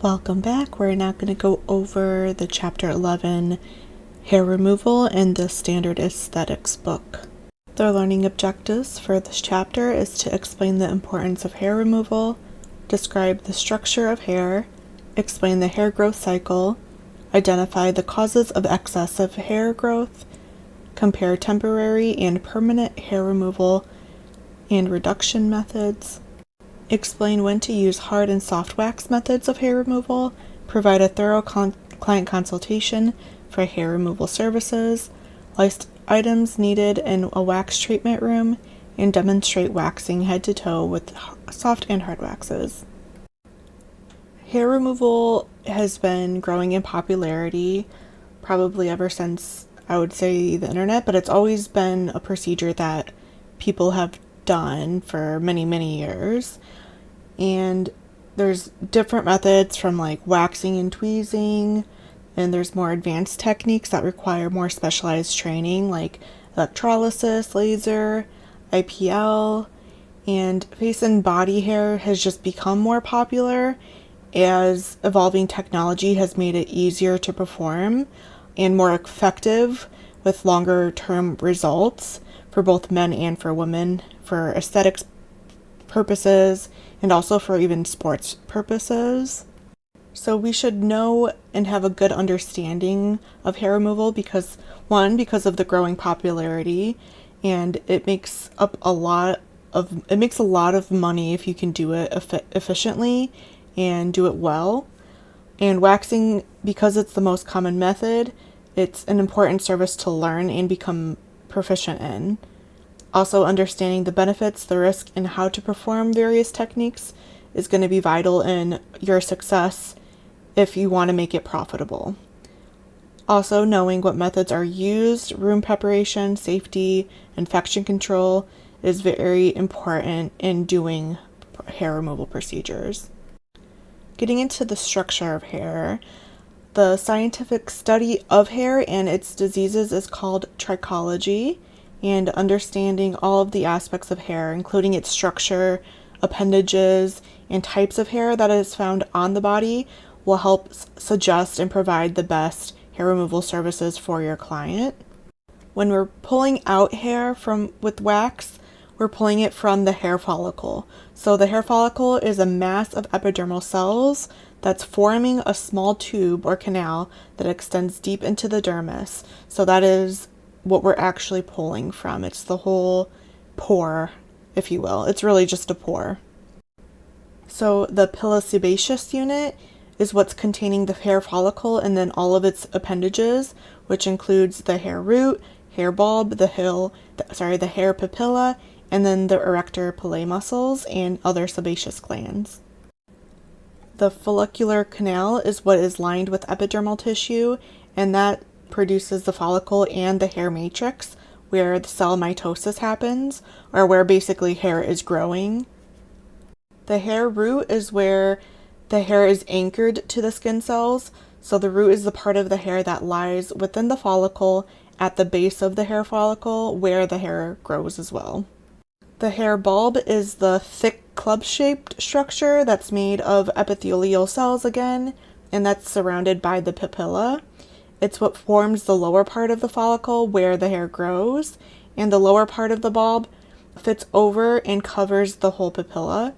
Welcome back. We're now going to go over the Chapter 11 hair removal in the Standard Aesthetics book. The learning objectives for this chapter is to explain the importance of hair removal, describe the structure of hair, explain the hair growth cycle, identify the causes of excessive hair growth, compare temporary and permanent hair removal and reduction methods, explain when to use hard and soft wax methods of hair removal, provide a thorough client consultation for hair removal services, list items needed in a wax treatment room, and demonstrate waxing head to toe with soft and hard waxes. Hair removal has been growing in popularity probably ever since, I would say, the internet, but it's always been a procedure that people have done for many, many years. And there's different methods from like waxing and tweezing, and there's more advanced techniques that require more specialized training like electrolysis, laser, IPL, and face and body hair has just become more popular as evolving technology has made it easier to perform and more effective with longer term results for both men and for women for aesthetics purposes and also for even sports purposes. So we should know and have a good understanding of hair removal because of the growing popularity, and it makes a lot of money if you can do it efficiently and do it well. And waxing, because it's the most common method, it's an important service to learn and become proficient in. Also, understanding the benefits, the risk, and how to perform various techniques is going to be vital in your success if you want to make it profitable. Also, knowing what methods are used, room preparation, safety, infection control is very important in doing hair removal procedures. Getting into the structure of hair, the scientific study of hair and its diseases is called trichology, and understanding all of the aspects of hair, including its structure, appendages, and types of hair that is found on the body, will help suggest and provide the best hair removal services for your client. When we're pulling out hair with wax, we're pulling it from the hair follicle. So the hair follicle is a mass of epidermal cells that's forming a small tube or canal that extends deep into the dermis. So that is what we're actually pulling from. It's the whole pore, if you will. It's really just a pore. So the pilosebaceous unit is what's containing the hair follicle and then all of its appendages, which includes the hair root, hair bulb, the hair papilla, and then the erector pillae muscles and other sebaceous glands. The follicular canal is what is lined with epidermal tissue, and that produces the follicle and the hair matrix, where the cell mitosis happens, or where basically hair is growing. The hair root is where the hair is anchored to the skin cells, so the root is the part of the hair that lies within the follicle at the base of the hair follicle, where the hair grows as well. The hair bulb is the thick club-shaped structure that's made of epithelial cells again, and that's surrounded by the papilla. It's what forms the lower part of the follicle where the hair grows, and the lower part of the bulb fits over and covers the whole papilla.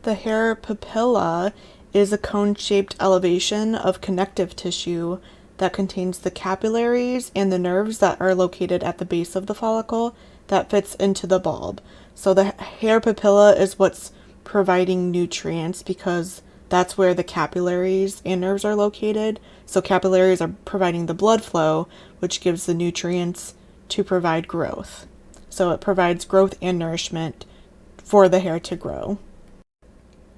The hair papilla is a cone-shaped elevation of connective tissue that contains the capillaries and the nerves that are located at the base of the follicle that fits into the bulb. So the hair papilla is what's providing nutrients because that's where the capillaries and nerves are located. So capillaries are providing the blood flow, which gives the nutrients to provide growth. So it provides growth and nourishment for the hair to grow.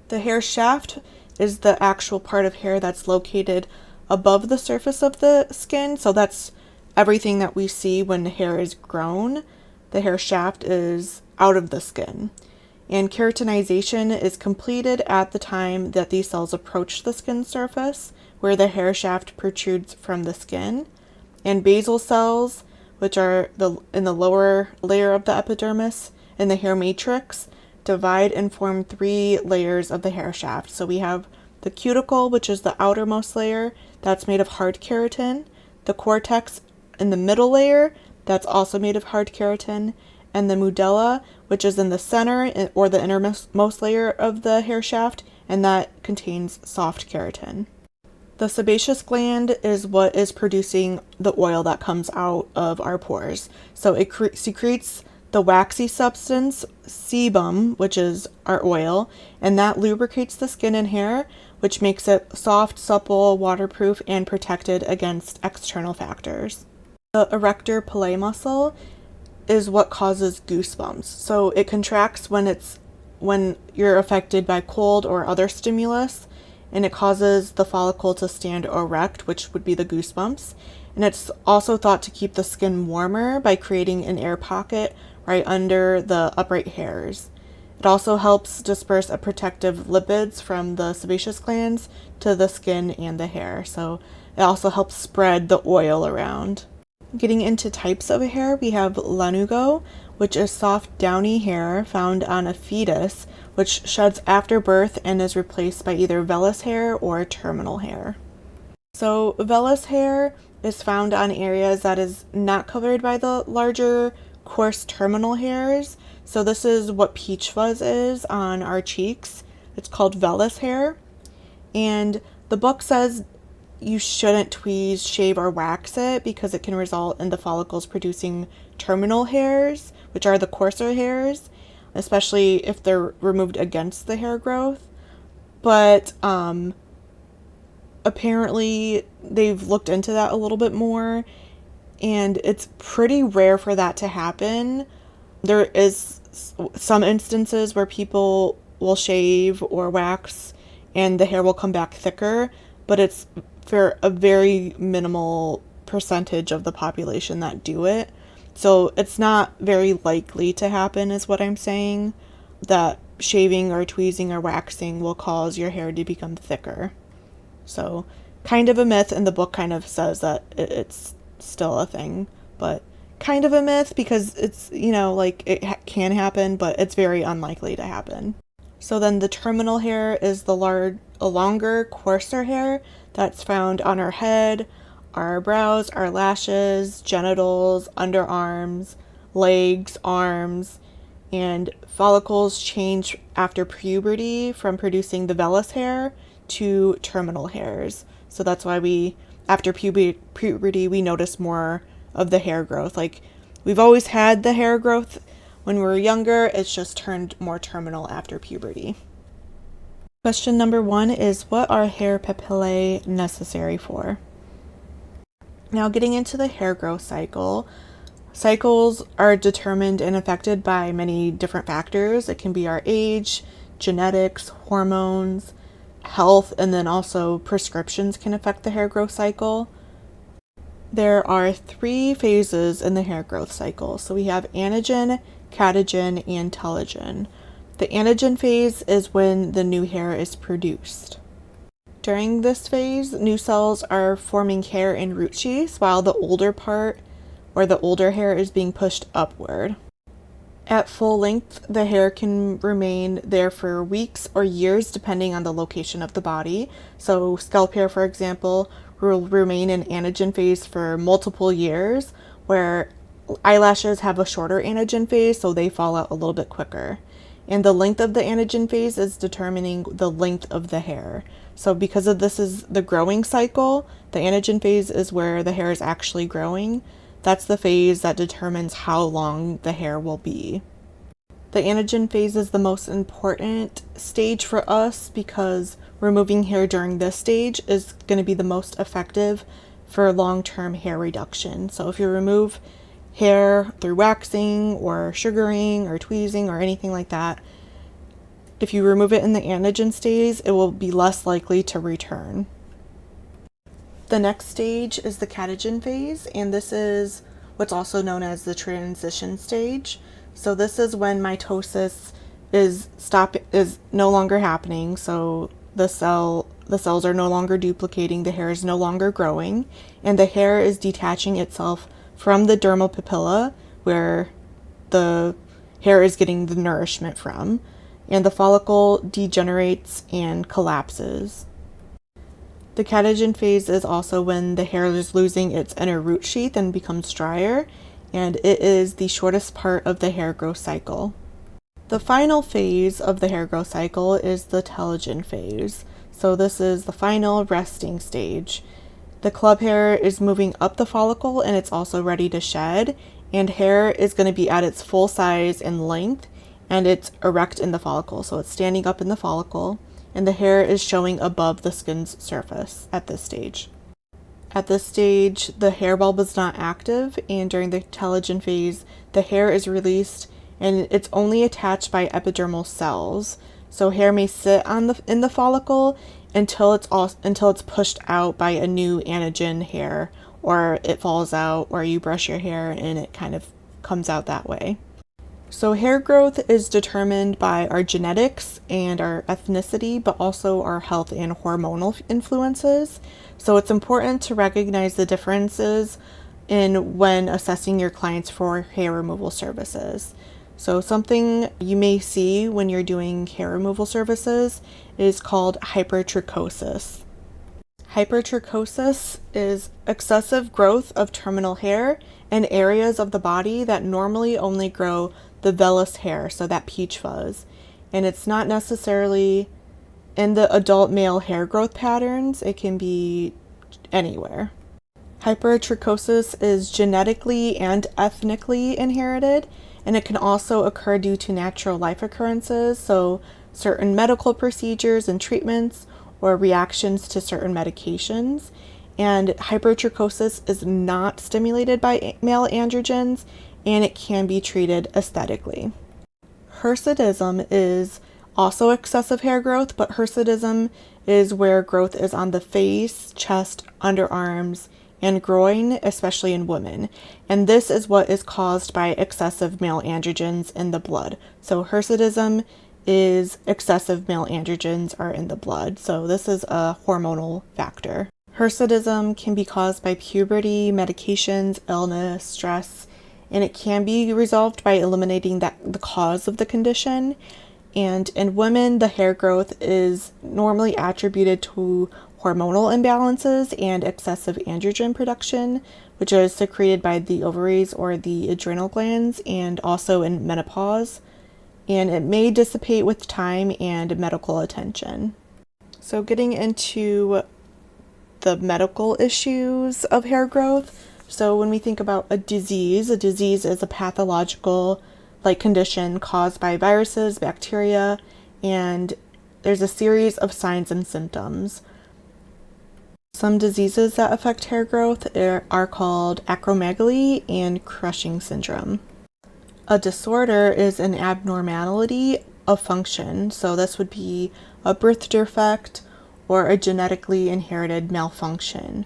The hair shaft is the actual part of hair that's located above the surface of the skin. So that's everything that we see when the hair is grown. The hair shaft is out of the skin. And keratinization is completed at the time that these cells approach the skin surface, where the hair shaft protrudes from the skin. And basal cells, which are in the lower layer of the epidermis, in the hair matrix, divide and form 3 layers of the hair shaft. So we have the cuticle, which is the outermost layer, that's made of hard keratin, the cortex in the middle layer, that's also made of hard keratin, and the medulla, which is in the center or the innermost layer of the hair shaft, and that contains soft keratin. The sebaceous gland is what is producing the oil that comes out of our pores. So it secretes the waxy substance, sebum, which is our oil, and that lubricates the skin and hair, which makes it soft, supple, waterproof, and protected against external factors. The erector pili muscle is what causes goosebumps. So it contracts when you're affected by cold or other stimulus, and it causes the follicle to stand erect, which would be the goosebumps. And it's also thought to keep the skin warmer by creating an air pocket right under the upright hairs. It also helps disperse a protective lipids from the sebaceous glands to the skin and the hair. So it also helps spread the oil around. Getting into types of hair, we have lanugo, which is soft downy hair found on a fetus, which sheds after birth and is replaced by either vellus hair or terminal hair. So vellus hair is found on areas that is not covered by the larger, coarse terminal hairs. So this is what peach fuzz is on our cheeks. It's called vellus hair. And the book says you shouldn't tweeze, shave, or wax it because it can result in the follicles producing terminal hairs, which are the coarser hairs, especially if they're removed against the hair growth. But apparently they've looked into that a little bit more, and it's pretty rare for that to happen. There is some instances where people will shave or wax and the hair will come back thicker, but it's for a very minimal percentage of the population that do it. So it's not very likely to happen, is what I'm saying, that shaving or tweezing or waxing will cause your hair to become thicker. So kind of a myth, and the book kind of says that it's still a thing, but kind of a myth because it's, like it can happen, but it's very unlikely to happen. So then the terminal hair is the longer, coarser hair that's found on our head, our brows, our lashes, genitals, underarms, legs, arms, and follicles change after puberty from producing the vellus hair to terminal hairs. So that's why after puberty, we notice more of the hair growth. Like, we've always had the hair growth when we were younger, it's just turned more terminal after puberty. Question number 1 is, what are hair papillae necessary for? Now, getting into the hair growth cycle, cycles are determined and affected by many different factors. It can be our age, genetics, hormones, health, and then also prescriptions can affect the hair growth cycle. There are 3 phases in the hair growth cycle. So we have anagen, catagen, and telogen. The anagen phase is when the new hair is produced. During this phase, new cells are forming hair in root sheaths while the older part or the older hair is being pushed upward. At full length, the hair can remain there for weeks or years depending on the location of the body. So scalp hair, for example, will remain in anagen phase for multiple years, where eyelashes have a shorter anagen phase, so they fall out a little bit quicker. And the length of the anagen phase is determining the length of the hair. So because of this is the growing cycle, the anagen phase is where the hair is actually growing. That's the phase that determines how long the hair will be. The anagen phase is the most important stage for us because removing hair during this stage is going to be the most effective for long-term hair reduction. So if you remove hair through waxing or sugaring or tweezing or anything like that, if you remove it in the anagen stage, it will be less likely to return. The next stage is the catagen phase, and this is what's also known as the transition stage. So this is when mitosis is no longer happening. So the cells are no longer duplicating, the hair is no longer growing, and the hair is detaching itself from the dermal papilla, where the hair is getting the nourishment from, and the follicle degenerates and collapses. The catagen phase is also when the hair is losing its inner root sheath and becomes drier, and it is the shortest part of the hair growth cycle. The final phase of the hair growth cycle is the telogen phase. So this is the final resting stage. The club hair is moving up the follicle and it's also ready to shed, and hair is going to be at its full size and length, and it's erect in the follicle. So it's standing up in the follicle, and the hair is showing above the skin's surface at this stage. At this stage, the hair bulb is not active, and during the telogen phase, the hair is released and it's only attached by epidermal cells. So hair may sit in the follicle until it's pushed out by a new anagen hair, or it falls out, or you brush your hair and it kind of comes out that way. So hair growth is determined by our genetics and our ethnicity, but also our health and hormonal influences. So it's important to recognize the differences in when assessing your clients for hair removal services. So something you may see when you're doing hair removal services is called hypertrichosis. Hypertrichosis is excessive growth of terminal hair in areas of the body that normally only grow the vellus hair, so that peach fuzz. And it's not necessarily in the adult male hair growth patterns, it can be anywhere. Hypertrichosis is genetically and ethnically inherited, and it can also occur due to natural life occurrences, so certain medical procedures and treatments or reactions to certain medications. And hypertrichosis is not stimulated by male androgens, and it can be treated aesthetically. Hirsutism is also excessive hair growth, but hirsutism is where growth is on the face, chest, underarms, and groin, especially in women. And this is what is caused by excessive male androgens in the blood. So hirsutism is excessive male androgens are in the blood. So this is a hormonal factor. Hirsutism can be caused by puberty, medications, illness, stress, and it can be resolved by eliminating the cause of the condition. And in women, the hair growth is normally attributed to hormonal imbalances and excessive androgen production, which is secreted by the ovaries or the adrenal glands, and also in menopause. And it may dissipate with time and medical attention. So getting into the medical issues of hair growth. So when we think about a disease is a pathological condition caused by viruses, bacteria, and there's a series of signs and symptoms. Some diseases that affect hair growth are called acromegaly and Cushing syndrome. A disorder is an abnormality of function, so this would be a birth defect or a genetically inherited malfunction.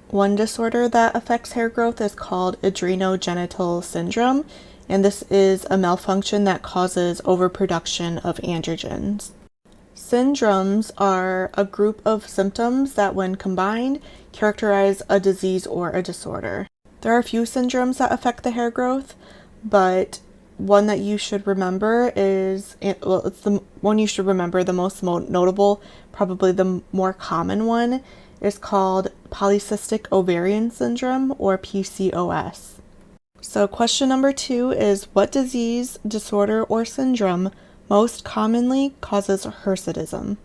One disorder that affects hair growth is called adrenogenital syndrome, and this is a malfunction that causes overproduction of androgens. Syndromes are a group of symptoms that, when combined, characterize a disease or a disorder. There are a few syndromes that affect the hair growth, but one that you should remember it's the one you should remember, the most notable, probably the more common one, is called polycystic ovarian syndrome, or PCOS. So question number 2 is, what disease, disorder, or syndrome most commonly causes hirsutism?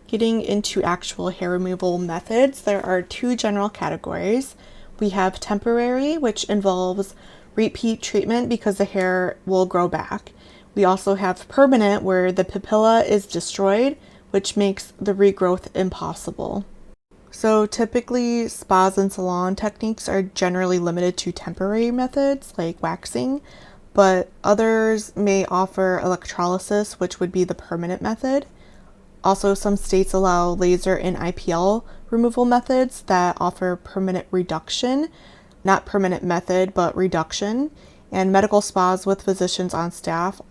Getting into actual hair removal methods, there are 2 general categories. We have temporary, which involves repeat treatment because the hair will grow back. We also have permanent, where the papilla is destroyed, which makes the regrowth impossible. So typically, spas and salon techniques are generally limited to temporary methods like waxing, but others may offer electrolysis, which would be the permanent method. Also, some states allow laser and IPL removal methods that offer permanent reduction, not permanent method, but reduction. And medical spas with physicians on staff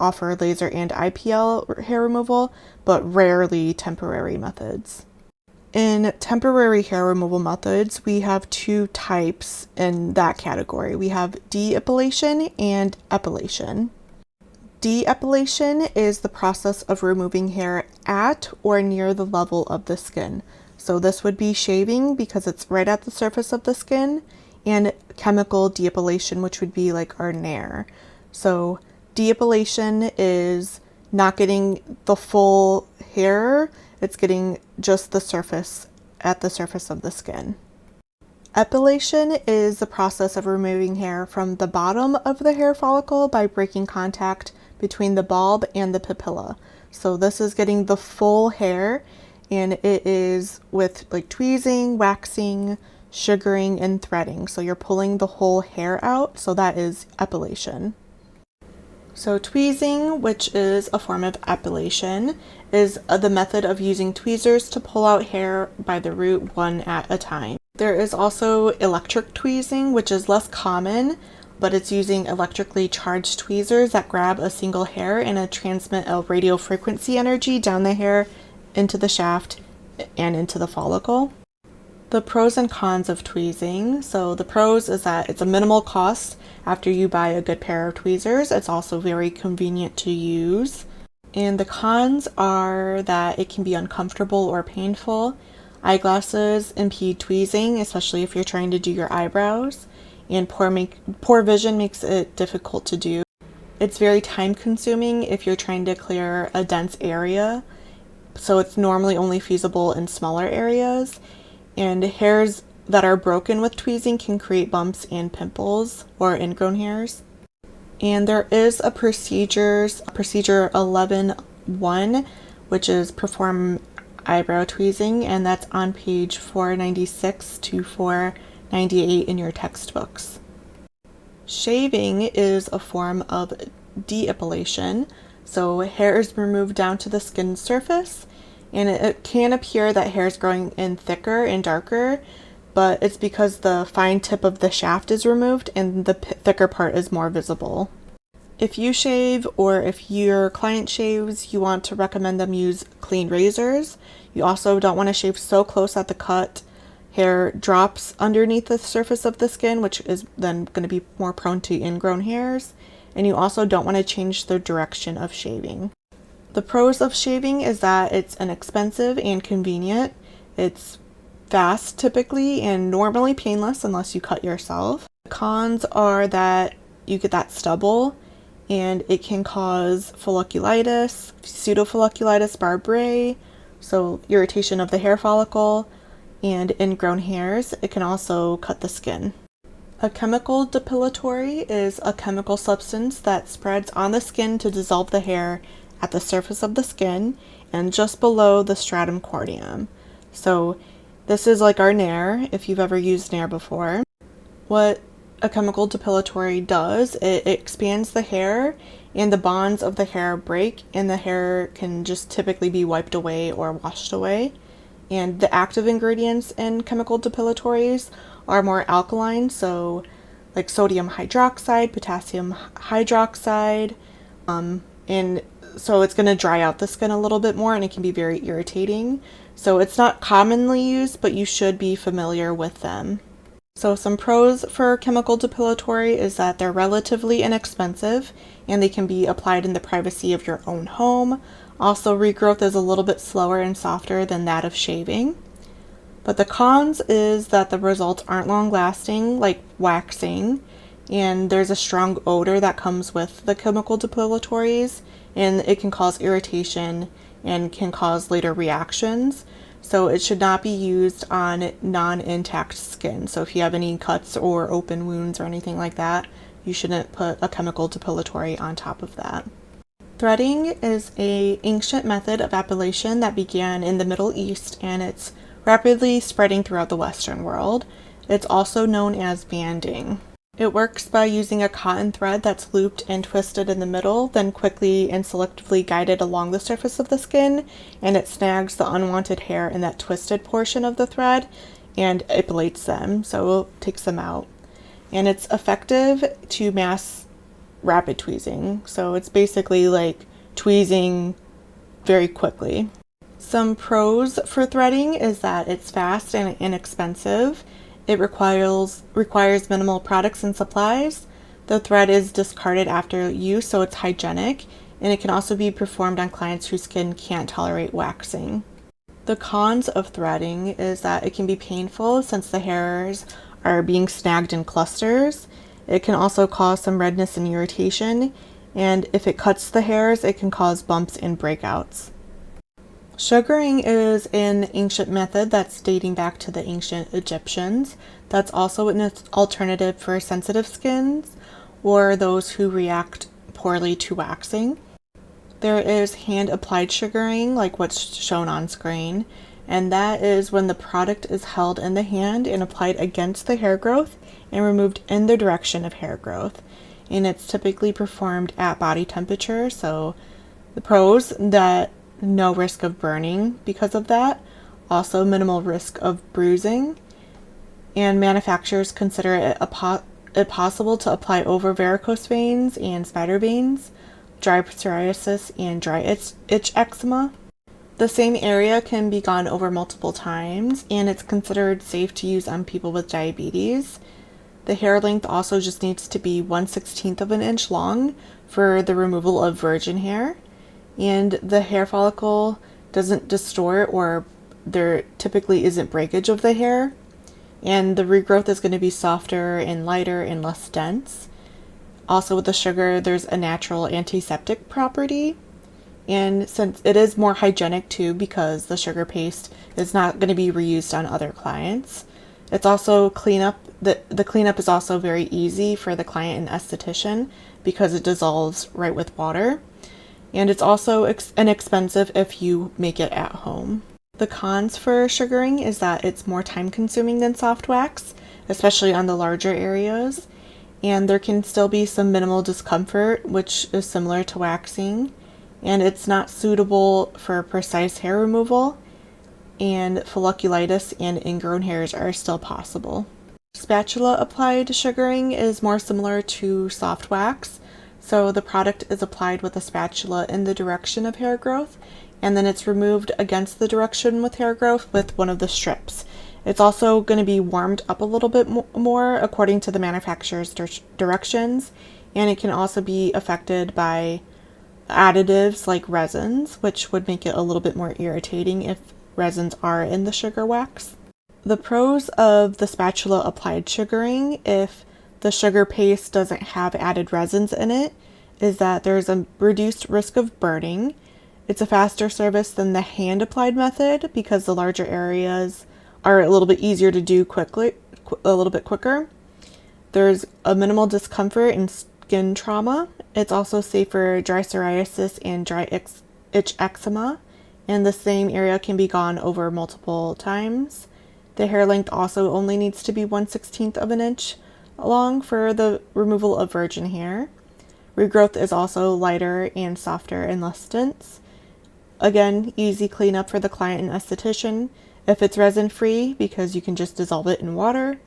offer laser and IPL hair removal, but rarely temporary methods. In temporary hair removal methods, we have 2 types in that category. We have de-epilation and epilation. De-epilation is the process of removing hair at or near the level of the skin. So this would be shaving because it's right at the surface of the skin, and chemical de-epilation, which would be like our nair. So de-epilation is not getting the full hair, it's getting just the surface at the surface of the skin. Epilation is the process of removing hair from the bottom of the hair follicle by breaking contact between the bulb and the papilla. So this is getting the full hair, and it is with like tweezing, waxing, sugaring, and threading. So you're pulling the whole hair out, so that is epilation. So tweezing, which is a form of epilation, is the method of using tweezers to pull out hair by the root one at a time. There is also electric tweezing, which is less common, but it's using electrically charged tweezers that grab a single hair and transmit a radio frequency energy down the hair into the shaft and into the follicle. The pros and cons of tweezing. So the pros is that it's a minimal cost after you buy a good pair of tweezers. It's also very convenient to use. And the cons are that it can be uncomfortable or painful. Eyeglasses impede tweezing, especially if you're trying to do your eyebrows. And poor vision makes it difficult to do. It's very time consuming if you're trying to clear a dense area. So it's normally only feasible in smaller areas. And hairs that are broken with tweezing can create bumps and pimples or ingrown hairs. And there is a procedure 11.1, which is perform eyebrow tweezing, and that's on page 496 to 498 in your textbooks. Shaving is a form of de-epilation. So hair is removed down to the skin surface, and it can appear that hair is growing in thicker and darker, but it's because the fine tip of the shaft is removed and the thicker part is more visible. If you shave or if your client shaves, you want to recommend them use clean razors. You also don't want to shave so close that the cut hair drops underneath the surface of the skin, which is then going to be more prone to ingrown hairs. And you also don't want to change the direction of shaving. The pros of shaving is that it's inexpensive and convenient. It's fast typically and normally painless unless you cut yourself. The cons are that you get that stubble and it can cause folliculitis, pseudofolliculitis barbae, so irritation of the hair follicle, and ingrown hairs. It can also cut the skin. A chemical depilatory is a chemical substance that spreads on the skin to dissolve the hair at the surface of the skin and just below the stratum corneum. So this is like our nair, if you've ever used nair before. What a chemical depilatory does, it expands the hair and the bonds of the hair break, and the hair can just typically be wiped away or washed away. And the active ingredients in chemical depilatories are more alkaline, so like sodium hydroxide, potassium hydroxide, and so it's going to dry out the skin a little bit more and it can be very irritating. So it's not commonly used, but you should be familiar with them. So some pros for chemical depilatory is that they're relatively inexpensive and they can be applied in the privacy of your own home. Also, regrowth is a little bit slower and softer than that of shaving. But the cons is that the results aren't long lasting, like waxing, and there's a strong odor that comes with the chemical depilatories, and it can cause irritation and can cause later reactions. So it should not be used on non-intact skin. So if you have any cuts or open wounds or anything like that, you shouldn't put a chemical depilatory on top of that. Threading is an ancient method of epilation that began in the Middle East, and it's rapidly spreading throughout the Western world. It's also known as banding. It works by using a cotton thread that's looped and twisted in the middle, then quickly and selectively guided along the surface of the skin, and it snags the unwanted hair in that twisted portion of the thread and epilates them, so it takes them out. And it's effective to mass rapid tweezing, so it's basically like tweezing very quickly. Some pros for threading is that it's fast and inexpensive. It requires minimal products and supplies. The thread is discarded after use, so it's hygienic, and it can also be performed on clients whose skin can't tolerate waxing. The cons of threading is that it can be painful since the hairs are being snagged in clusters. It can also cause some redness and irritation, and if it cuts the hairs, it can cause bumps and breakouts. Sugaring is an ancient method that's dating back to the ancient Egyptians. That's also an alternative for sensitive skins or those who react poorly to waxing. There is hand-applied sugaring, like what's shown on screen, and that is when the product is held in the hand and applied against the hair growth and removed in the direction of hair growth. And it's typically performed at body temperature, so the pros that no risk of burning because of that, also minimal risk of bruising, and manufacturers consider it possible to apply over varicose veins and spider veins, dry psoriasis, and dry itch eczema. The same area can be gone over multiple times, and it's considered safe to use on people with diabetes. The hair length also just needs to be 1/16 of an inch long for the removal of virgin hair, and the hair follicle doesn't distort, or there typically isn't breakage of the hair, and the regrowth is going to be softer and lighter and less dense. Also with the sugar, there's a natural antiseptic property, and since it is more hygienic too because the sugar paste is not going to be reused on other clients. It's also cleanup. The cleanup is also very easy for the client and esthetician because it dissolves right with water. And it's also inexpensive if you make it at home. The cons for sugaring is that it's more time consuming than soft wax, especially on the larger areas. And there can still be some minimal discomfort, which is similar to waxing. And it's not suitable for precise hair removal. And folliculitis and ingrown hairs are still possible. Spatula applied sugaring is more similar to soft wax. So the product is applied with a spatula in the direction of hair growth, and then it's removed against the direction with hair growth with one of the strips. It's also going to be warmed up a little bit more according to the manufacturer's directions, and it can also be affected by additives like resins, which would make it a little bit more irritating if resins are in the sugar wax. The pros of the spatula applied sugaring, if the sugar paste doesn't have added resins in it, is that there's a reduced risk of burning. It's a faster service than the hand applied method because the larger areas are a little bit easier to do a little bit quicker. There's a minimal discomfort and skin trauma. It's also safe for dry psoriasis and dry itch eczema, and the same area can be gone over multiple times. The hair length also only needs to be 1/16 of an inch long for the removal of virgin hair. Regrowth is also lighter and softer and less dense. Again, easy cleanup for the client and esthetician. If it's resin free, because you can just dissolve it in water.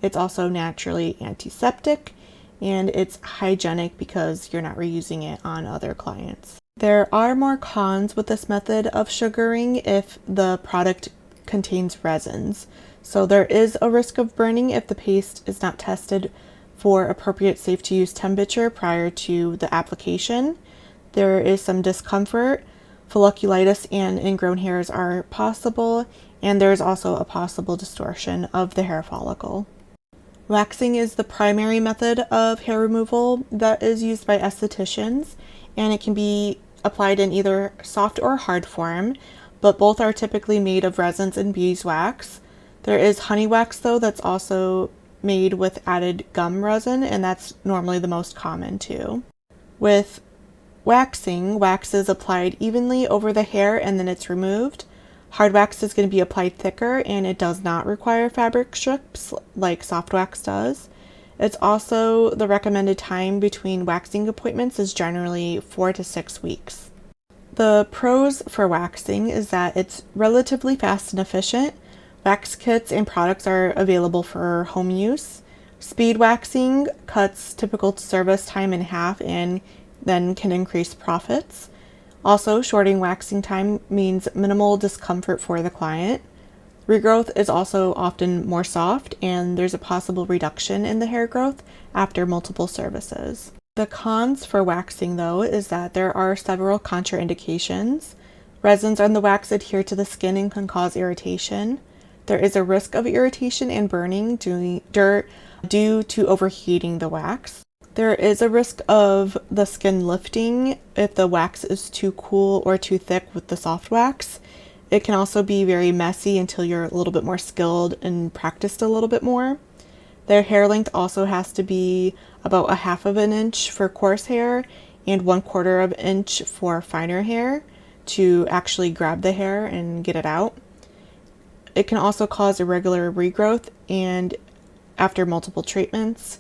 It's also naturally antiseptic, and it's hygienic because you're not reusing it on other clients. There are more cons with this method of sugaring if the product contains resins. So there is a risk of burning if the paste is not tested for appropriate safe to use temperature prior to the application. There is some discomfort. Folliculitis and ingrown hairs are possible, and there's also a possible distortion of the hair follicle. Waxing is the primary method of hair removal that is used by estheticians, and it can be applied in either soft or hard form, but both are typically made of resins and beeswax. There is honey wax though that's also made with added gum resin, and that's normally the most common too. With waxing, wax is applied evenly over the hair and then it's removed. Hard wax is going to be applied thicker, and it does not require fabric strips like soft wax does. It's also the recommended time between waxing appointments is generally 4 to 6 weeks. The pros for waxing is that it's relatively fast and efficient. Wax kits and products are available for home use. Speed waxing cuts typical service time in half and then can increase profits. Also, shorting waxing time means minimal discomfort for the client. Regrowth is also often more soft, and there's a possible reduction in the hair growth after multiple services. The cons for waxing, though, is that there are several contraindications. Resins on the wax adhere to the skin and can cause irritation. There is a risk of irritation and burning due to overheating the wax. There is a risk of the skin lifting if the wax is too cool or too thick with the soft wax. It can also be very messy until you're a little bit more skilled and practiced a little bit more. Their hair length also has to be about 1/2 of an inch for coarse hair and 1/4 of an inch for finer hair to actually grab the hair and get it out. It can also cause irregular regrowth and after multiple treatments,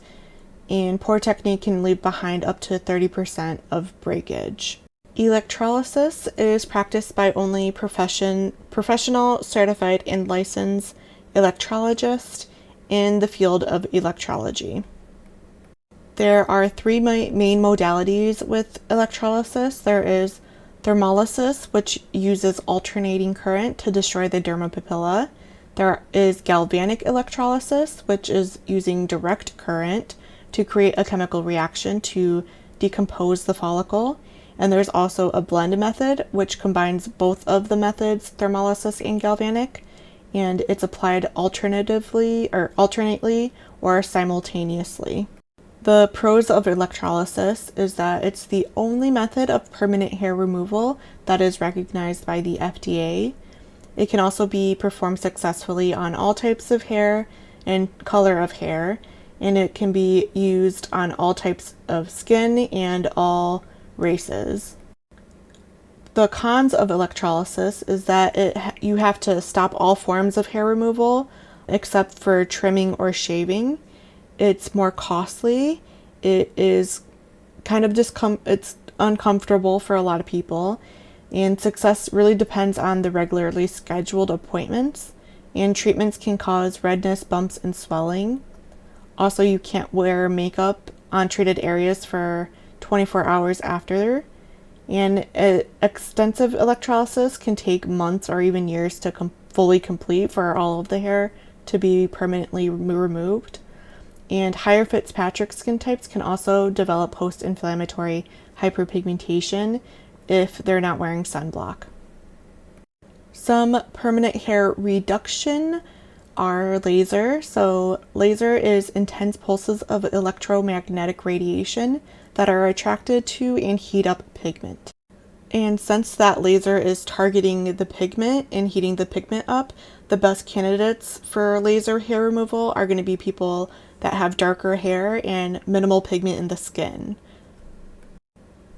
and poor technique can leave behind up to 30% of breakage. Electrolysis is practiced by only professional, certified, and licensed electrologists in the field of electrology. There are 3 main modalities with electrolysis. There is thermolysis, which uses alternating current to destroy the derma papilla. There is galvanic electrolysis, which is using direct current to create a chemical reaction to decompose the follicle. And there's also a blend method, which combines both of the methods, thermolysis and galvanic, and it's applied alternately or simultaneously. The pros of electrolysis is that it's the only method of permanent hair removal that is recognized by the FDA. It can also be performed successfully on all types of hair and color of hair, and it can be used on all types of skin and all races. The cons of electrolysis is that you have to stop all forms of hair removal except for trimming or shaving. It's more costly. It is kind of it's uncomfortable for a lot of people, and success really depends on the regularly scheduled appointments, and treatments can cause redness, bumps, and swelling. Also, you can't wear makeup on treated areas for 24 hours after, and extensive electrolysis can take months or even years to fully complete for all of the hair to be permanently removed. And higher Fitzpatrick skin types can also develop post-inflammatory hyperpigmentation if they're not wearing sunblock. Some permanent hair reduction are laser. So laser is intense pulses of electromagnetic radiation that are attracted to and heat up pigment. And since that laser is targeting the pigment and heating the pigment up, the best candidates for laser hair removal are going to be people that have darker hair and minimal pigment in the skin.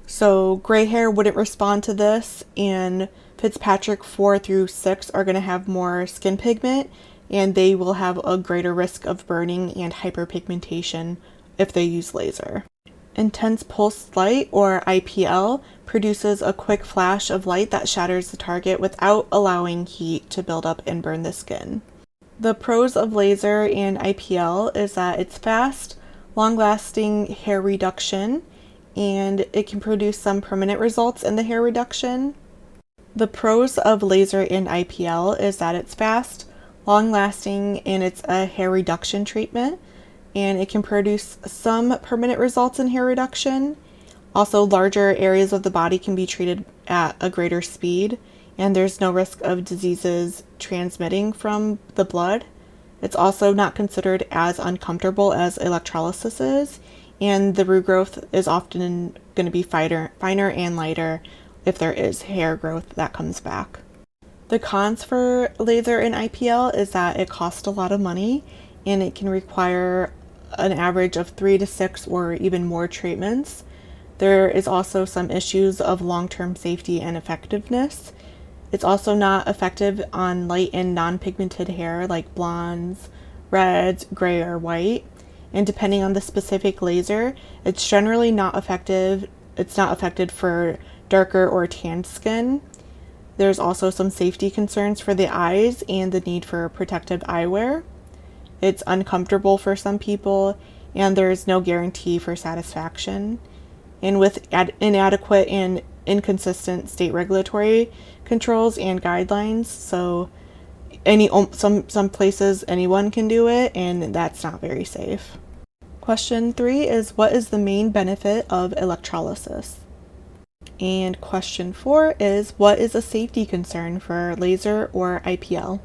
So gray hair wouldn't respond to this, and Fitzpatrick 4 through 6 are going to have more skin pigment, and they will have a greater risk of burning and hyperpigmentation if they use laser. Intense pulse light, or IPL, produces a quick flash of light that shatters the target without allowing heat to build up and burn the skin. The pros of laser and IPL is that it's fast, long-lasting hair reduction, and it can produce some permanent results in the hair reduction. The pros of laser and IPL is that it's fast, long-lasting, and it's a hair reduction treatment, and it can produce some permanent results in hair reduction. Also, larger areas of the body can be treated at a greater speed, and there's no risk of diseases transmitting from the blood. It's also not considered as uncomfortable as electrolysis is, and the regrowth is often going to be finer and lighter if there is hair growth that comes back. The cons for laser and IPL is that it costs a lot of money, and it can require an average of 3 to 6 or even more treatments. There is also some issues of long-term safety and effectiveness. It's also not effective on light and non-pigmented hair like blondes, reds, gray, or white. And depending on the specific laser, it's generally not effective. It's not effective for darker or tanned skin. There's also some safety concerns for the eyes and the need for protective eyewear. It's uncomfortable for some people, and there's no guarantee for satisfaction. And with inadequate and inconsistent state regulatory controls and guidelines, so some places anyone can do it, and that's not very safe. Question 3 is, what is the main benefit of electrolysis? And question 4 is, what is a safety concern for laser or IPL?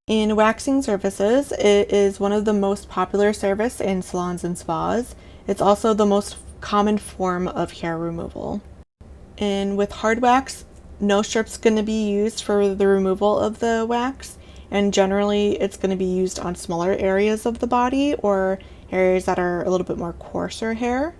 In waxing services, it is one of the most popular service in salons and spas. It's also the most common form of hair removal. And with hard wax, no strip's going to be used for the removal of the wax, and generally it's going to be used on smaller areas of the body or areas that are a little bit more coarser hair.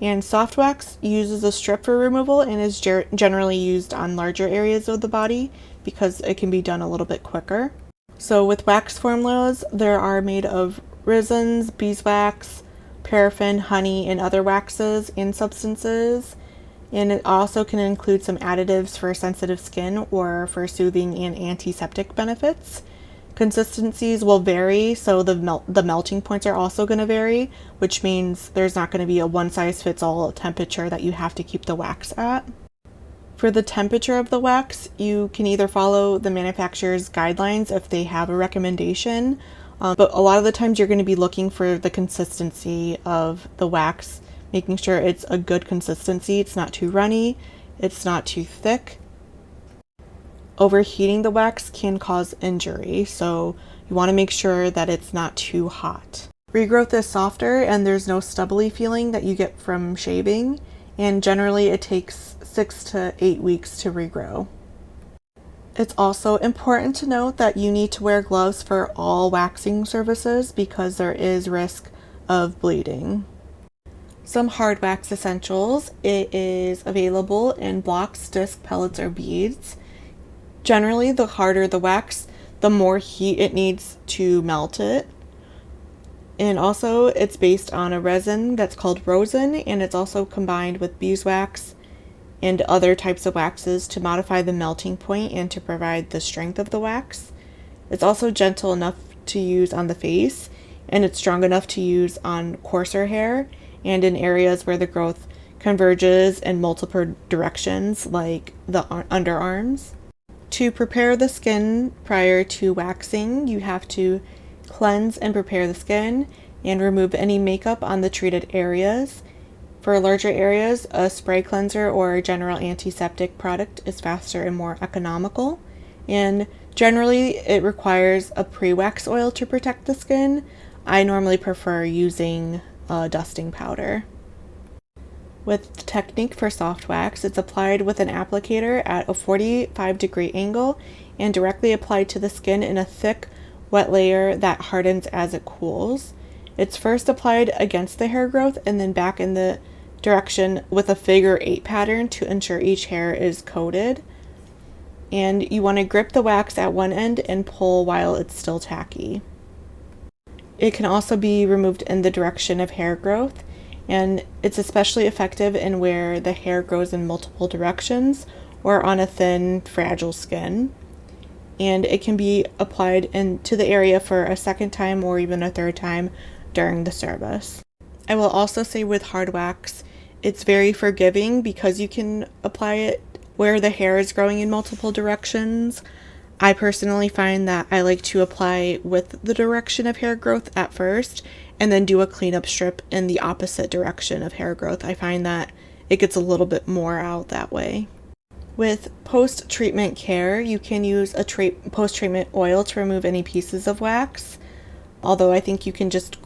And soft wax uses a strip for removal and is generally used on larger areas of the body because it can be done a little bit quicker. So with wax formulas, there are made of resins, beeswax, paraffin, honey, and other waxes and substances. And it also can include some additives for sensitive skin or for soothing and antiseptic benefits. Consistencies will vary, so the melting points are also going to vary, which means there's not going to be a one-size-fits-all temperature that you have to keep the wax at. For the temperature of the wax, you can either follow the manufacturer's guidelines if they have a recommendation, but a lot of the times you're going to be looking for the consistency of the wax, making sure it's a good consistency. It's not too runny, it's not too thick. Overheating the wax can cause injury, so you want to make sure that it's not too hot. Regrowth is softer and there's no stubbly feeling that you get from shaving, and generally it takes 6 to 8 weeks to regrow. It's also important to note that you need to wear gloves for all waxing services because there is risk of bleeding. Some hard wax essentials. It is available in blocks, disc, pellets, or beads. Generally, the harder the wax, the more heat it needs to melt it. And also, it's based on a resin that's called rosin, and it's also combined with beeswax and other types of waxes to modify the melting point and to provide the strength of the wax. It's also gentle enough to use on the face, and it's strong enough to use on coarser hair and in areas where the growth converges in multiple directions, like the underarms. To prepare the skin prior to waxing, you have to cleanse and prepare the skin and remove any makeup on the treated areas. For larger areas, a spray cleanser or a general antiseptic product is faster and more economical. And generally, it requires a pre-wax oil to protect the skin. I normally prefer using dusting powder. With the technique for soft wax, it's applied with an applicator at a 45-degree angle and directly applied to the skin in a thick, wet layer that hardens as it cools. It's first applied against the hair growth and then back in the direction with a figure 8 pattern to ensure each hair is coated. And you want to grip the wax at one end and pull while it's still tacky. It can also be removed in the direction of hair growth, and it's especially effective in where the hair grows in multiple directions or on a thin, fragile skin. And it can be applied into the area for a second time or even a third time during the service. I will also say with hard wax, it's very forgiving because you can apply it where the hair is growing in multiple directions. I personally find that I like to apply with the direction of hair growth at first and then do a cleanup strip in the opposite direction of hair growth. I find that it gets a little bit more out that way. With post-treatment care, you can use a post-treatment oil to remove any pieces of wax. Although I think you can just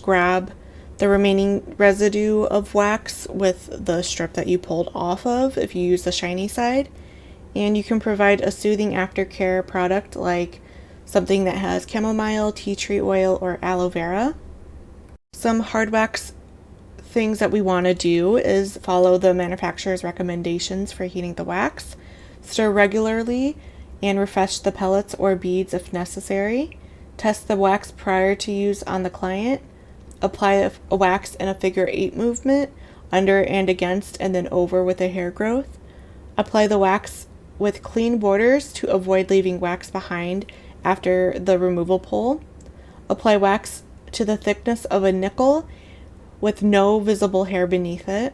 grab the remaining residue of wax with the strip that you pulled off of if you use the shiny side. And you can provide a soothing aftercare product like something that has chamomile, tea tree oil, or aloe vera. Some hard wax things that we want to do is follow the manufacturer's recommendations for heating the wax, stir regularly, and refresh the pellets or beads if necessary. Test the wax prior to use on the client. Apply a wax in a figure 8 movement, under and against and then over with a hair growth. Apply the wax with clean borders to avoid leaving wax behind after the removal pull. Apply wax to the thickness of a nickel with no visible hair beneath it.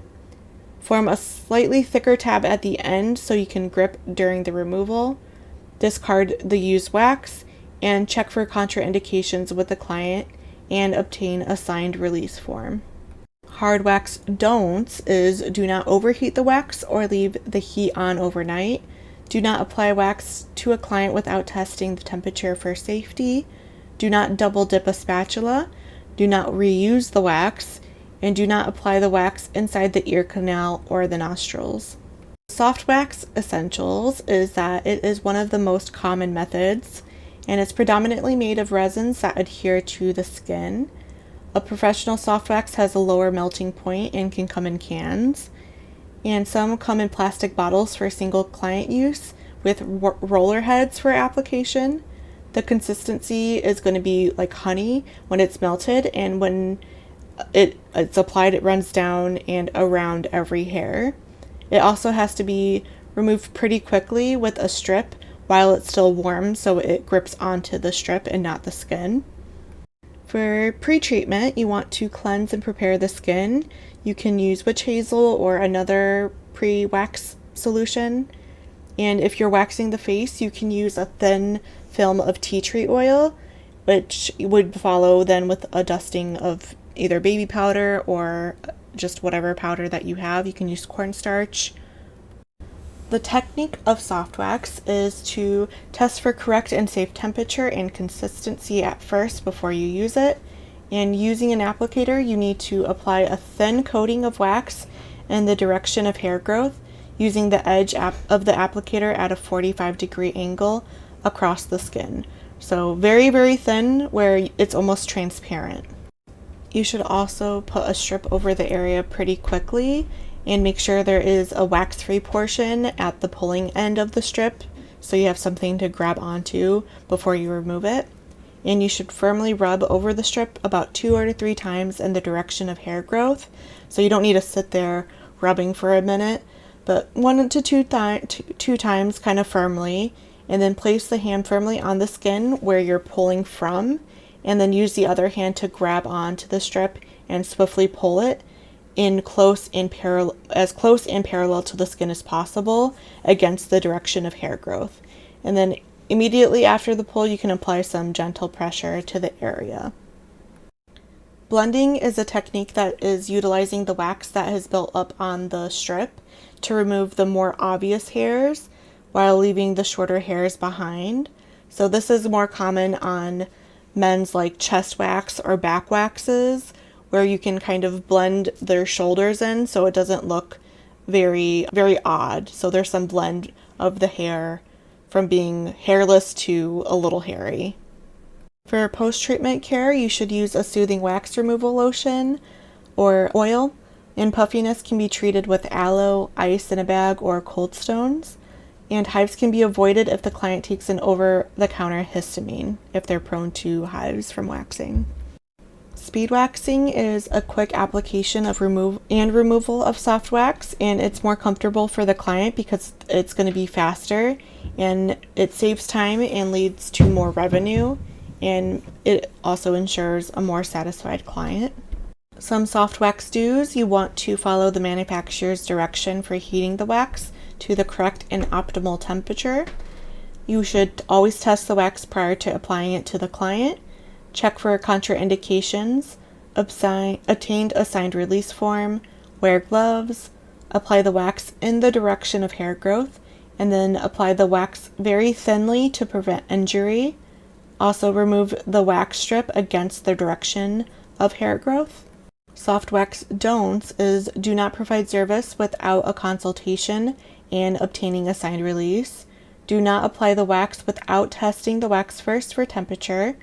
Form a slightly thicker tab at the end so you can grip during the removal. discard the used wax, and check for contraindications with the client and obtain a signed release form. Hard wax don'ts is do not overheat the wax or leave the heat on overnight. Do not apply wax to a client without testing the temperature for safety. Do not double dip a spatula. Do not reuse the wax. And do not apply the wax inside the ear canal or the nostrils. Soft wax essentials is that it is one of the most common methods, and it's predominantly made of resins that adhere to the skin. A professional soft wax has a lower melting point and can come in cans, and some come in plastic bottles for single client use with roller heads for application. The consistency is going to be like honey when it's melted, and when it's applied, it runs down and around every hair. It also has to be removed pretty quickly with a strip while it's still warm so it grips onto the strip and not the skin. For pre-treatment, you want to cleanse and prepare the skin. You can use witch hazel or another pre-wax solution. And if you're waxing the face, you can use a thin film of tea tree oil, which would follow then with a dusting of either baby powder or just whatever powder that you have. You can use cornstarch. The technique of soft wax is to test for correct and safe temperature and consistency at first before you use it. And using an applicator, you need to apply a thin coating of wax in the direction of hair growth, using the edge of the applicator at a 45-degree angle across the skin. So very, very thin where it's almost transparent. You should also put a strip over the area pretty quickly and make sure there is a wax-free portion at the pulling end of the strip so you have something to grab onto before you remove it. And you should firmly rub over the strip about 2 or 3 times in the direction of hair growth. So you don't need to sit there rubbing for a minute, but 1 to 2 times kind of firmly, and then place the hand firmly on the skin where you're pulling from, and then use the other hand to grab onto the strip and swiftly pull it in as close and parallel to the skin as possible against the direction of hair growth. And then immediately after the pull, you can apply some gentle pressure to the area. Blending is a technique that is utilizing the wax that has built up on the strip to remove the more obvious hairs while leaving the shorter hairs behind. So this is more common on men's like chest wax or back waxes, where you can kind of blend their shoulders in so it doesn't look very, very odd. So there's some blend of the hair from being hairless to a little hairy. For post-treatment care, you should use a soothing wax removal lotion or oil, and puffiness can be treated with aloe, ice in a bag, or cold stones. And hives can be avoided if the client takes an over-the-counter histamine, if they're prone to hives from waxing. Speed waxing is a quick application of removal of soft wax, and it's more comfortable for the client because it's going to be faster, and it saves time and leads to more revenue, and it also ensures a more satisfied client. Some soft wax do's: you want to follow the manufacturer's direction for heating the wax to the correct and optimal temperature. You should always test the wax prior to applying it to the client. Check for contraindications. Obtained a signed release form. Wear gloves. Apply the wax in the direction of hair growth, and then apply the wax very thinly to prevent injury. Also remove the wax strip against the direction of hair growth. Soft wax don'ts is do not provide service without a consultation and obtaining a signed release. Do not apply the wax without testing the wax first for temperature.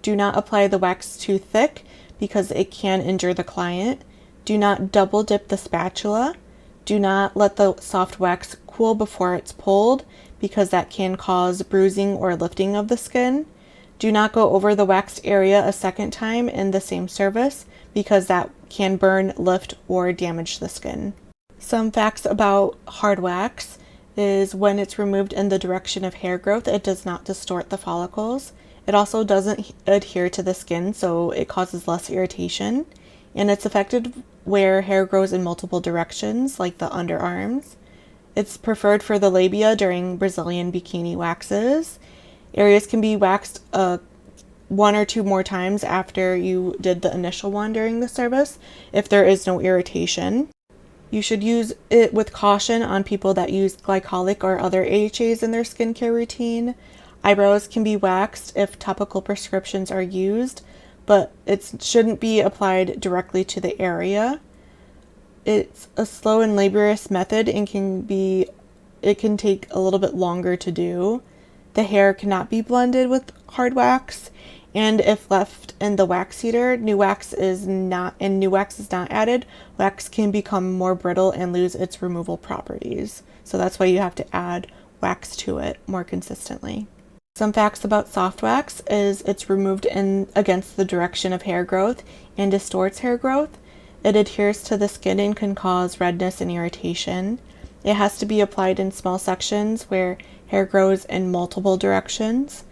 Do not apply the wax too thick because it can injure the client. Do not double dip the spatula. Do not let the soft wax cool before it's pulled because that can cause bruising or lifting of the skin. Do not go over the waxed area a second time in the same service because that can burn, lift, or damage the skin. Some facts about hard wax is when it's removed in the direction of hair growth, it does not distort the follicles. It also doesn't adhere to the skin, so it causes less irritation. And it's effective where hair grows in multiple directions, like the underarms. It's preferred for the labia during Brazilian bikini waxes. Areas can be waxed one or two more times after you did the initial one during the service if there is no irritation. You should use it with caution on people that use glycolic or other AHAs in their skincare routine. Eyebrows can be waxed if topical prescriptions are used, but it shouldn't be applied directly to the area. It's a slow and laborious method and it can take a little bit longer to do. The hair cannot be blended with hard wax, and if left in the wax heater, new wax is not added, wax can become more brittle and lose its removal properties. So that's why you have to add wax to it more consistently. Some facts about soft wax is it's removed against the direction of hair growth and distorts hair growth. It adheres to the skin and can cause redness and irritation. It has to be applied in small sections where hair grows in multiple directions.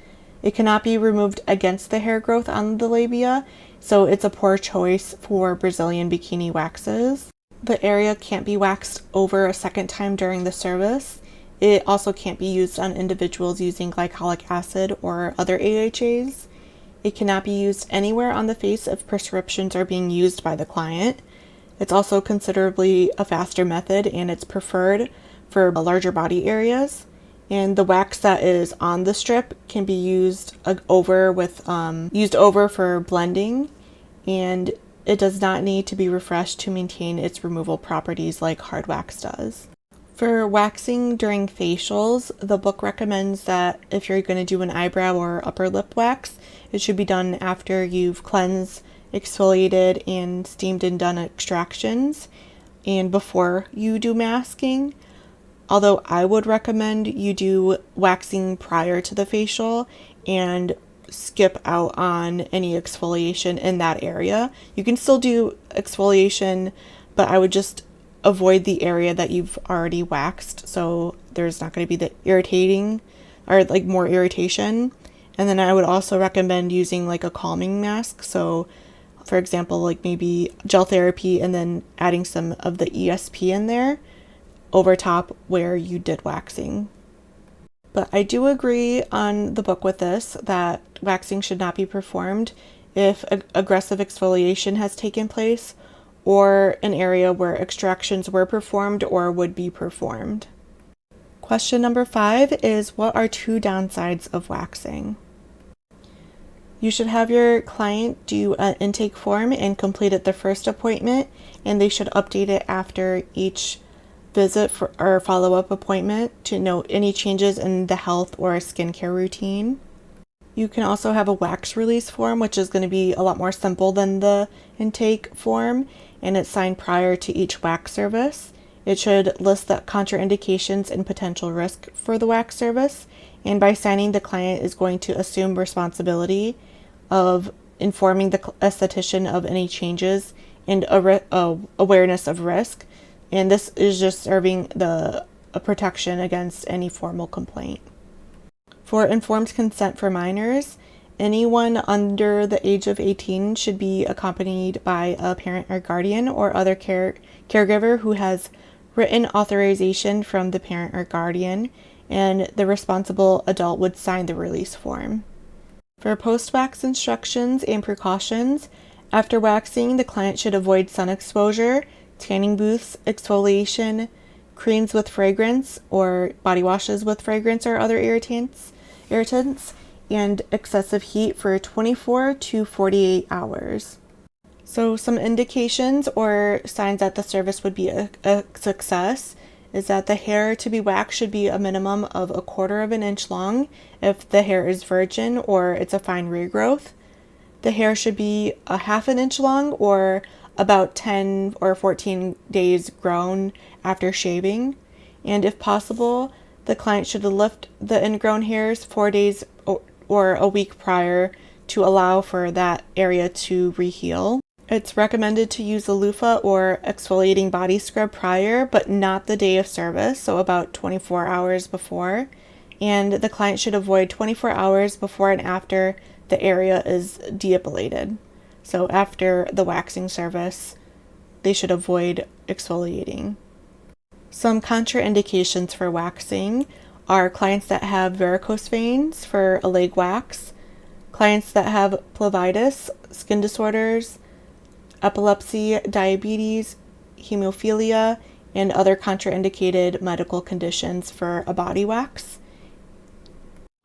It cannot be removed against the hair growth on the labia, so it's a poor choice for Brazilian bikini waxes. The area can't be waxed over a second time during the service. It also can't be used on individuals using glycolic acid or other AHAs. It cannot be used anywhere on the face if prescriptions are being used by the client. It's also considerably a faster method, and it's preferred for larger body areas. And the wax that is on the strip can be used over for blending, and it does not need to be refreshed to maintain its removal properties like hard wax does. For waxing during facials, the book recommends that if you're going to do an eyebrow or upper lip wax, it should be done after you've cleansed, exfoliated, and steamed and done extractions, and before you do masking. Although I would recommend you do waxing prior to the facial and skip out on any exfoliation in that area. You can still do exfoliation, but I would just avoid the area that you've already waxed, so there's not going to be the irritating or like more irritation. And then I would also recommend using like a calming mask. So for example, like maybe gel therapy and then adding some of the ESP in there over top where you did waxing. But I do agree on the book with this, that waxing should not be performed if aggressive exfoliation has taken place or an area where extractions were performed or would be performed. Question number 5 is, what are 2 downsides of waxing? You should have your client do an intake form and complete it the first appointment, and they should update it after each visit or follow-up appointment to note any changes in the health or skincare routine. You can also have a wax release form, which is going to be a lot more simple than the intake form, and it's signed prior to each wax service. It should list the contraindications and potential risk for the wax service, and by signing, the client is going to assume responsibility of informing the esthetician of any changes and awareness of risk, and this is just serving a protection against any formal complaint. For informed consent for minors, anyone under the age of 18 should be accompanied by a parent or guardian or other caregiver who has written authorization from the parent or guardian, and the responsible adult would sign the release form. For post-wax instructions and precautions, after waxing, the client should avoid sun exposure, tanning booths, exfoliation, creams with fragrance or body washes with fragrance or other irritants, and excessive heat for 24 to 48 hours. So some indications or signs that the service would be a success is that the hair to be waxed should be a minimum of 1/4 of an inch long if the hair is virgin or it's a fine regrowth. The hair should be 1/2 an inch long or about 10 or 14 days grown after shaving. And if possible, the client should lift the ingrown hairs 4 days or a week prior to allow for that area to reheal. It's recommended to use a loofah or exfoliating body scrub prior, but not the day of service, so about 24 hours before. And the client should avoid 24 hours before and after the area is depilated. So after the waxing service, they should avoid exfoliating. Some contraindications for waxing are clients that have varicose veins for a leg wax, clients that have phlebitis, skin disorders, epilepsy, diabetes, hemophilia, and other contraindicated medical conditions for a body wax.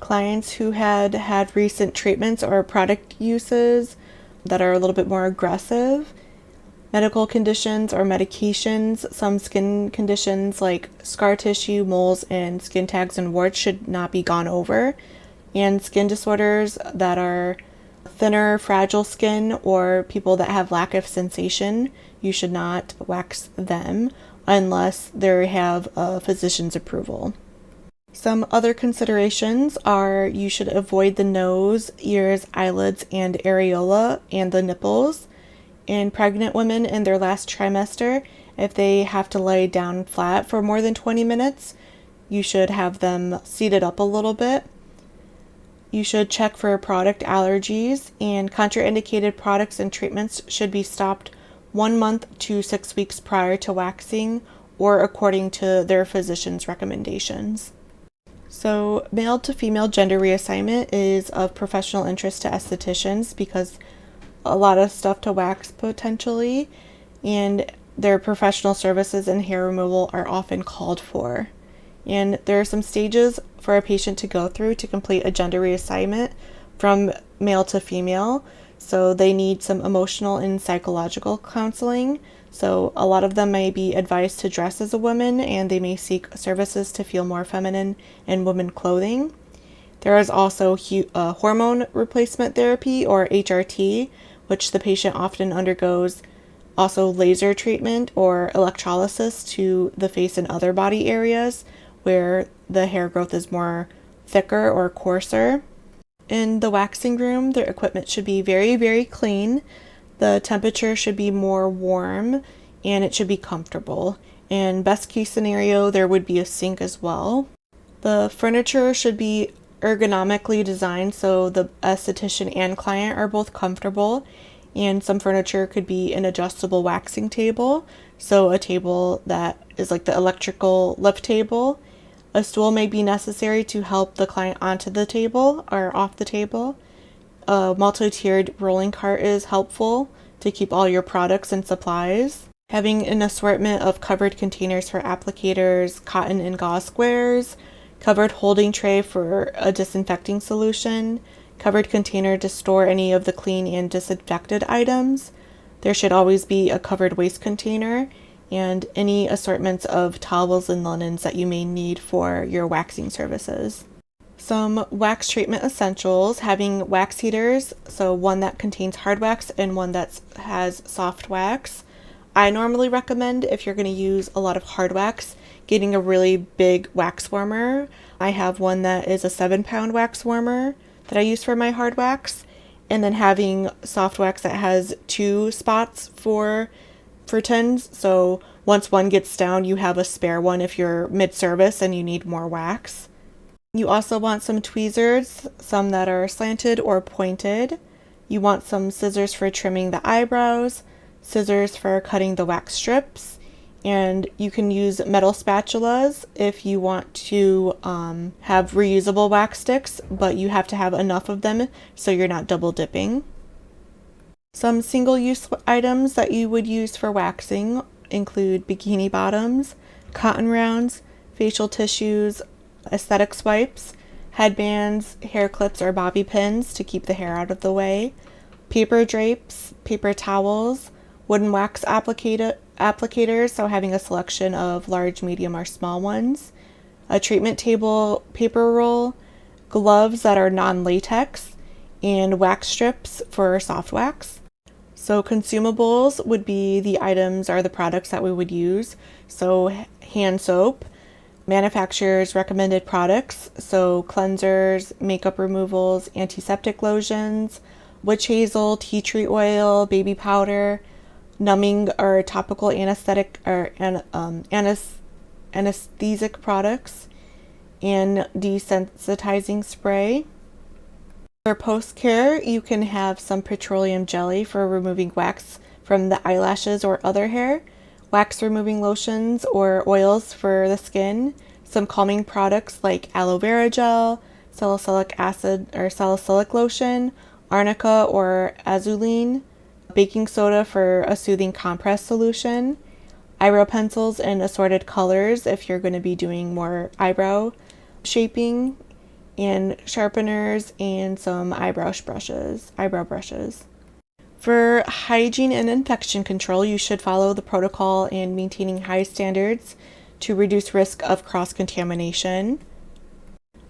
Clients who had recent treatments or product uses that are a little bit more aggressive, medical conditions or medications, some skin conditions like scar tissue, moles, and skin tags and warts should not be gone over, and skin disorders that are thinner, fragile skin, or people that have lack of sensation, you should not wax them unless they have a physician's approval. Some other considerations are you should avoid the nose, ears, eyelids, and areola, and the nipples. In pregnant women in their last trimester, if they have to lay down flat for more than 20 minutes, you should have them seated up a little bit. You should check for product allergies, and contraindicated products and treatments should be stopped 1 month to 6 weeks prior to waxing or according to their physician's recommendations. So, male to female gender reassignment is of professional interest to estheticians because a lot of stuff to wax potentially, and their professional services and hair removal are often called for. And there are some stages for a patient to go through to complete a gender reassignment from male to female. So they need some emotional and psychological counseling. So a lot of them may be advised to dress as a woman, and they may seek services to feel more feminine in women clothing. There is also hormone replacement therapy, or HRT, which the patient often undergoes, also laser treatment or electrolysis to the face and other body areas where the hair growth is more thicker or coarser. In the waxing room, their equipment should be very, very clean. The temperature should be more warm, and it should be comfortable. In best case scenario, there would be a sink as well. The furniture should be ergonomically designed so the esthetician and client are both comfortable, and some furniture could be an adjustable waxing table, so a table that is like the electrical lift table. A stool may be necessary to help the client onto the table or off the table. A multi-tiered rolling cart is helpful to keep all your products and supplies. Having an assortment of covered containers for applicators, cotton and gauze squares, covered holding tray for a disinfecting solution, covered container to store any of the clean and disinfected items. There should always be a covered waste container, and any assortments of towels and linens that you may need for your waxing services. Some wax treatment essentials, having wax heaters, so one that contains hard wax and one that has soft wax. I normally recommend, if you're going to use a lot of hard wax, getting a really big wax warmer. I have one that is a 7-pound wax warmer that I use for my hard wax, and then having soft wax that has 2 spots for tins, so once one gets down, you have a spare one if you're mid-service and you need more wax. You also want some tweezers, some that are slanted or pointed. You want some scissors for trimming the eyebrows, scissors for cutting the wax strips, and you can use metal spatulas if you want to have reusable wax sticks, but you have to have enough of them so you're not double dipping. Some single-use items that you would use for waxing include bikini bottoms, cotton rounds, facial tissues, aesthetics wipes, headbands, hair clips or bobby pins to keep the hair out of the way, paper drapes, paper towels, wooden wax applicators, so having a selection of large, medium, or small ones, a treatment table paper roll, gloves that are non-latex, and wax strips for soft wax. So consumables would be the items or the products that we would use. So hand soap, manufacturer's recommended products, so cleansers, makeup removals, antiseptic lotions, witch hazel, tea tree oil, baby powder, numbing or topical anesthetic or anesthetic products, and desensitizing spray. For post-care, you can have some petroleum jelly for removing wax from the eyelashes or other hair, wax removing lotions or oils for the skin, some calming products like aloe vera gel, salicylic acid or salicylic lotion, arnica or azulene, baking soda for a soothing compress solution, eyebrow pencils in assorted colors if you're going to be doing more eyebrow shaping, and sharpeners, and some eyebrow brushes. For hygiene and infection control, you should follow the protocol and maintaining high standards to reduce risk of cross-contamination.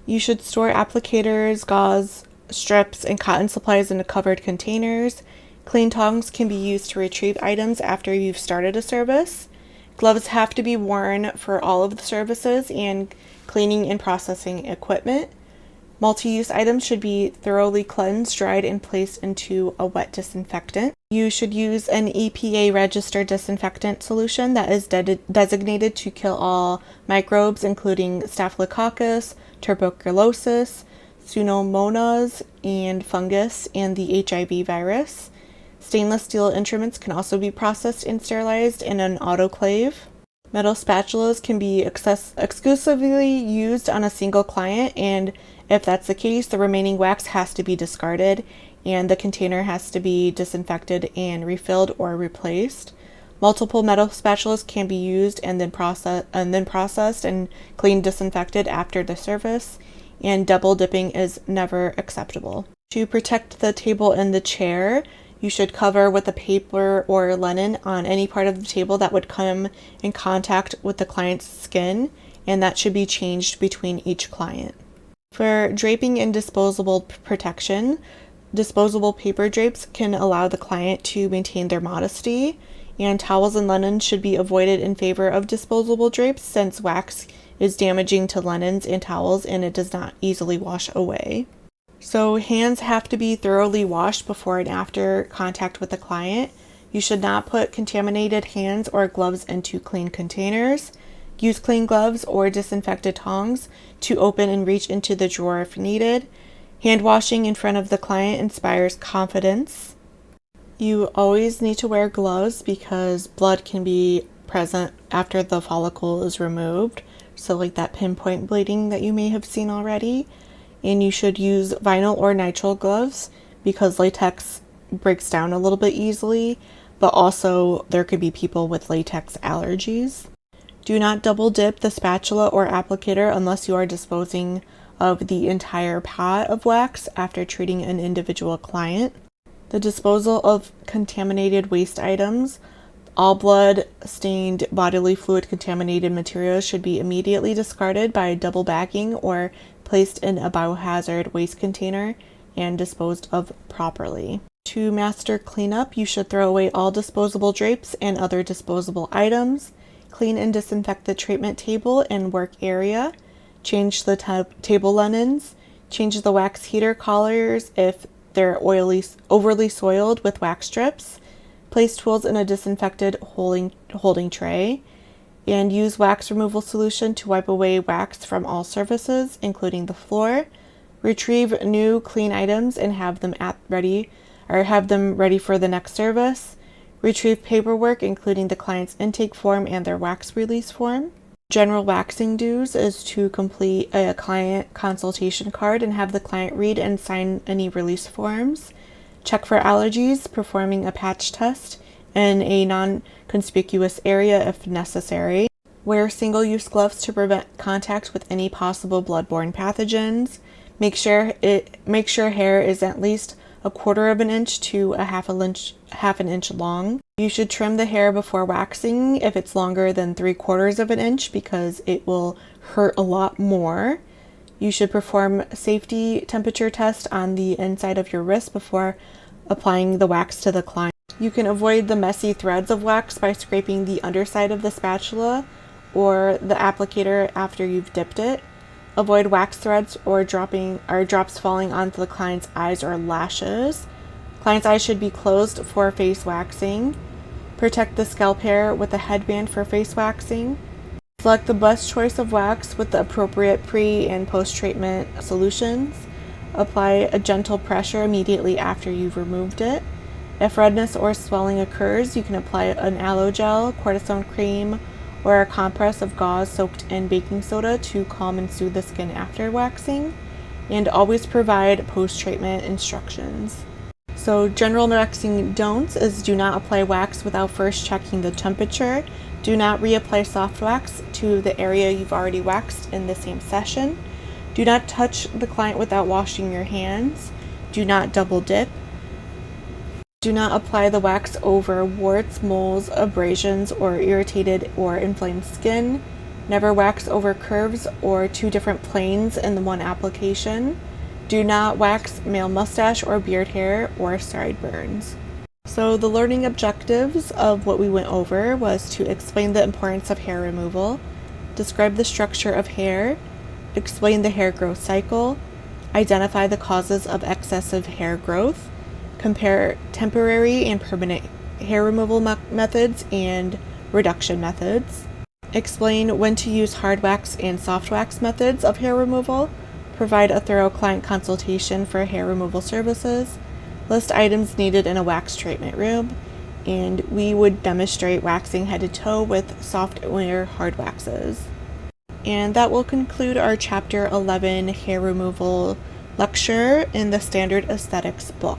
You should store applicators, gauze, strips, and cotton supplies in covered containers. Clean tongs can be used to retrieve items after you've started a service. Gloves have to be worn for all of the services and cleaning and processing equipment. Multi-use items should be thoroughly cleansed, dried, and placed into a wet disinfectant. You should use an EPA-registered disinfectant solution that is designated to kill all microbes, including Staphylococcus, tuberculosis, Pseudomonas, and fungus, and the HIV virus. Stainless steel instruments can also be processed and sterilized in an autoclave. Metal spatulas can be exclusively used on a single client, and if that's the case, the remaining wax has to be discarded and the container has to be disinfected and refilled or replaced. Multiple metal spatulas can be used and then processed and cleaned, disinfected after the service, and double dipping is never acceptable. To protect the table and the chair, you should cover with a paper or linen on any part of the table that would come in contact with the client's skin, and that should be changed between each client. For draping and disposable protection, disposable paper drapes can allow the client to maintain their modesty, and towels and linens should be avoided in favor of disposable drapes since wax is damaging to linens and towels and it does not easily wash away. So hands have to be thoroughly washed before and after contact with the client. You should not put contaminated hands or gloves into clean containers. Use clean gloves or disinfected tongs to open and reach into the drawer if needed. Hand washing in front of the client inspires confidence. You always need to wear gloves because blood can be present after the follicle is removed. So like that pinpoint bleeding that you may have seen already. And you should use vinyl or nitrile gloves because latex breaks down a little bit easily, but also there could be people with latex allergies. Do not double dip the spatula or applicator unless you are disposing of the entire pot of wax after treating an individual client. The disposal of contaminated waste items. All blood, stained, bodily fluid contaminated materials should be immediately discarded by double bagging or placed in a biohazard waste container and disposed of properly. To master cleanup, you should throw away all disposable drapes and other disposable items. Clean and disinfect the treatment table and work area. Change the table linens. Change the wax heater collars if they're overly soiled with wax strips. Place tools in a disinfected holding tray. And use wax removal solution to wipe away wax from all surfaces, including the floor. Retrieve new clean items and have them ready for the next service. Retrieve paperwork, including the client's intake form and their wax release form. General waxing dues is to complete a client consultation card and have the client read and sign any release forms. Check for allergies, performing a patch test in a non-conspicuous area if necessary. Wear single-use gloves to prevent contact with any possible bloodborne pathogens. Make sure hair is at least 1/4 of an inch to a half an inch long. You should trim the hair before waxing if it's longer than 3/4 of an inch because it will hurt a lot more. You should perform safety temperature test on the inside of your wrist before applying the wax to the client. You can avoid the messy threads of wax by scraping the underside of the spatula or the applicator after you've dipped it. Avoid wax threads or drops falling onto the client's eyes or lashes. Client's eyes should be closed for face waxing. Protect the scalp hair with a headband for face waxing. Select the best choice of wax with the appropriate pre- and post-treatment solutions. Apply a gentle pressure immediately after you've removed it. If redness or swelling occurs, you can apply an aloe gel, cortisone cream, or a compress of gauze soaked in baking soda to calm and soothe the skin after waxing, and always provide post-treatment instructions. So general waxing don'ts is do not apply wax without first checking the temperature. Do not reapply soft wax to the area you've already waxed in the same session. Do not touch the client without washing your hands. Do not double dip. Do not apply the wax over warts, moles, abrasions, or irritated or inflamed skin. Never wax over curves or two different planes in the one application. Do not wax male mustache or beard hair or sideburns. So the learning objectives of what we went over was to explain the importance of hair removal, describe the structure of hair, explain the hair growth cycle, identify the causes of excessive hair growth, compare temporary and permanent hair removal methods and reduction methods, explain when to use hard wax and soft wax methods of hair removal, provide a thorough client consultation for hair removal services, list items needed in a wax treatment room, and we would demonstrate waxing head to toe with soft or hard waxes. And that will conclude our Chapter 11 hair removal lecture in the Standard Aesthetics book.